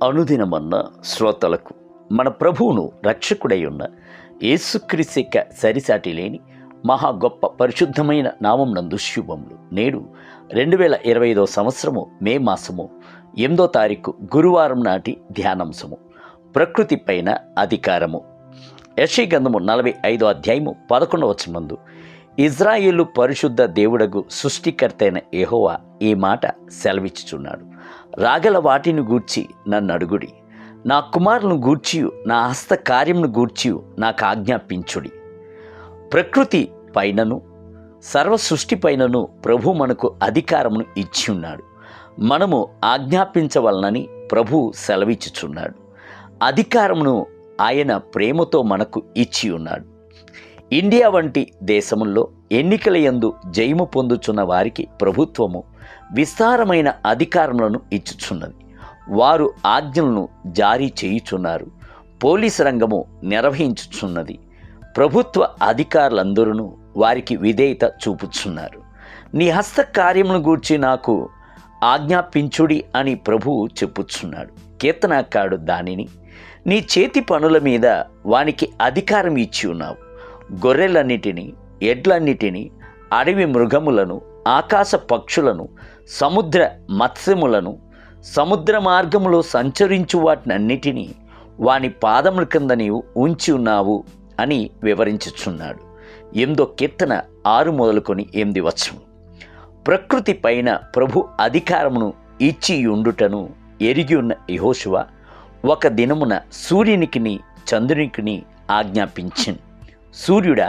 అనుదినమన్న శ్రోతలకు మన ప్రభువును రక్షకుడై ఉన్న యేసుక్రీస్తు సరిసాటి లేని మహా గొప్ప పరిశుద్ధమైన నామం నందు శుభములు. నేడు 2025 సంవత్సరము మే మాసము 8వ తారీఖు గురువారం నాటి ధ్యానాంశము ప్రకృతి పైన అధికారము. యెషయా గ్రంథము 45వ అధ్యాయము 11వ వచనమందు ఇజ్రాయేలు పరిశుద్ధ దేవుడగు సృష్టికర్త అయిన యెహోవా ఈ మాట సెలవిచ్చుచున్నాడు. రాగల వాటిని గూర్చి నన్ను అడుగుడి, నా కుమారులను గూర్చియు నా హస్త కార్యమును గూర్చియు నాకు ఆజ్ఞాపించుడి. ప్రకృతి పైనను సర్వ సృష్టి పైనను ప్రభు మనకు అధికారమును ఇచ్చి ఉన్నాడు. మనము ఆజ్ఞాపించవలనని ప్రభు సెలవిచ్చుచున్నాడు. అధికారమును ఆయన ప్రేమతో మనకు ఇచ్చి ఉన్నాడు. ఇండియా వంటి దేశముల్లో ఎన్నికల యందు జయము పొందుచున్న వారికి ప్రభుత్వము విస్తారమైన అధికారములను ఇచ్చుచున్నది. వారు ఆజ్ఞలను జారీ చేయుచున్నారు. పోలీసు రంగము నిర్వహించుచున్నది. ప్రభుత్వ అధికారులందరూ వారికి విధేయత చూపుచున్నారు. నీ హస్త కార్యమును గూర్చి నాకు ఆజ్ఞాపించుడి అని ప్రభువు చెప్పుచున్నాడు. కీర్తనకారుడు దానిని నీ చేతి పనుల మీద వానికి అధికారం ఇచ్చి ఉన్నావు. గొర్రెలన్నిటినీ, ఎడ్లన్నిటినీ, అడవి మృగములను, ఆకాశ పక్షులను, సముద్ర మత్స్యములను, సముద్ర మార్గములో సంచరించు వాటినన్నిటినీ వాని పాదముల కింద నీవు ఉంచి ఉన్నావు అని వివరించుచున్నాడు. 8వ కీర్తన 6 మొదలుకొని 8 వచనం. ప్రకృతి పైన ప్రభు అధికారమును ఇచ్చి ఉండుటను ఎరిగి ఉన్న యెహోషువ ఒక దినమున సూర్యునికిని చంద్రునికిని ఆజ్ఞాపించింది. సూర్యుడా,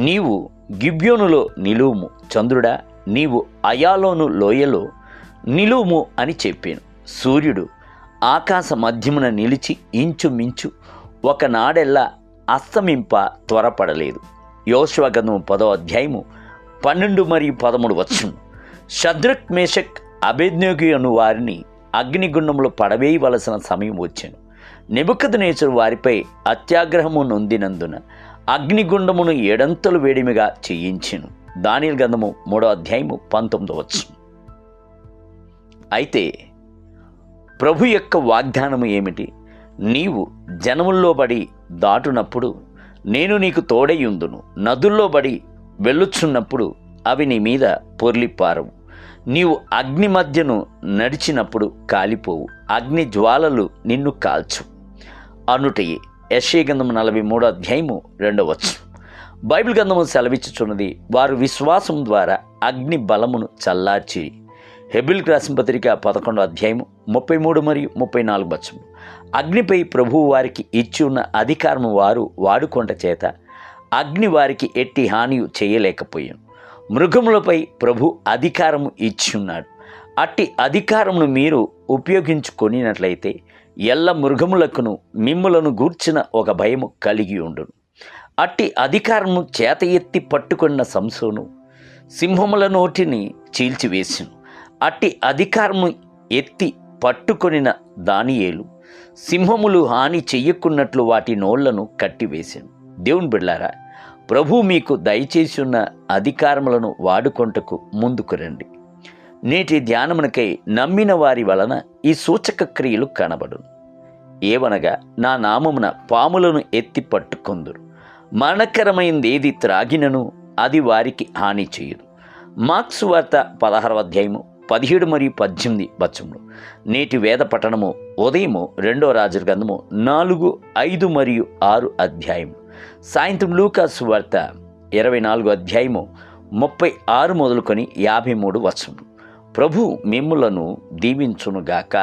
నీవు గిబ్యోనులో నిలువుము, చంద్రుడా, నీవు అయాలోను లోయలో నిలువుము అని చెప్పాను. సూర్యుడు ఆకాశ మధ్యమున నిలిచి ఇంచుమించు ఒకనాడెల్లా అస్తమింప త్వరపడలేదు. యోషువ గ్రంథము 10వ అధ్యాయము 12 మరియు 13 వచనం. షద్రక్, మేషక్, అబేద్నెగో అను వారిని అగ్నిగుండంలో పడవేయవలసిన సమయం వచ్చెను. నెబుకద్నెజరు వారిపై అత్యాగ్రహము నొందినందున అగ్నిగుండమును 7 అంతలు వేడిమిగా చేయించెను. దానియేలు గ్రంథము 3వ అధ్యాయము 19వ వచనం. అయితే ప్రభు యొక్క వాగ్దానము ఏమిటి? నీవు జనముల్లో బడి దాటునప్పుడు నేను నీకు తోడైయుందును. నదుల్లో బడి వెళ్ళుచున్నప్పుడు అవి నీ మీద పొర్లిపారవు. నీవు అగ్ని మధ్యను నడిచినప్పుడు కాలిపోవు. అగ్ని జ్వాలలు నిన్ను కాల్చు అనుటయే. యెషయా గ్రంథము 43వ అధ్యాయము 2వ వచనం. బైబిల్ గ్రంథము సెలవిచ్చుచున్నది, వారు విశ్వాసం ద్వారా అగ్ని బలమును చల్లార్చి. హెబ్రీయులకు రాసిన పత్రిక 11వ అధ్యాయము 33 మరియు 34 వచనం. అగ్నిపై ప్రభువు వారికి ఇచ్చి ఉన్న అధికారము వారు వాడుకొంట చేత అగ్ని వారికి ఎట్టి హానియు చేయలేకపోయాను. మృగములపై ప్రభు అధికారము ఇచ్చి ఉన్నాడు. అట్టి అధికారమును మీరు ఉపయోగించుకొనినట్లయితే ఎల్ల మృగములకును మిమ్ములను గూర్చిన ఒక భయము కలిగి ఉండును. అట్టి అధికారము చేత ఎత్తి పట్టుకున్న సంసోను సింహముల నోటిని చీల్చివేసిను. అట్టి అధికారము ఎత్తి పట్టుకొనిన దానియేలు సింహములు హాని చెయ్యకున్నట్లు వాటి నోళ్లను కట్టివేశాను. దేవుని బిడ్డలారా, ప్రభు మీకు దయచేసి ఉన్న అధికారములను వాడుకొంటకు ముందుకు రండి. నేటి ధ్యానమునకై నమ్మిన వారి వలన ఈ సూచక క్రియలు కనబడును. ఏవనగా, నా నామమున పాములను ఎత్తి పట్టుకొందురు. మరణకరమైనది ఏది త్రాగినను అది వారికి హాని చేయదు. మార్కు వార్త 16వ అధ్యాయము 17 మరియు 18 వచనములు. నేటి వేద పఠనము ఉదయము 2వ రాజుల గ్రంథము 4, 5 మరియు 6 అధ్యాయము. సాయంత్రం లూకాసు వార్త 24వ అధ్యాయము 36 మొదలుకొని 53 వచనములు. ప్రభు మిమ్ములను దీవించునుగాక.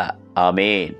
ఆమేన్.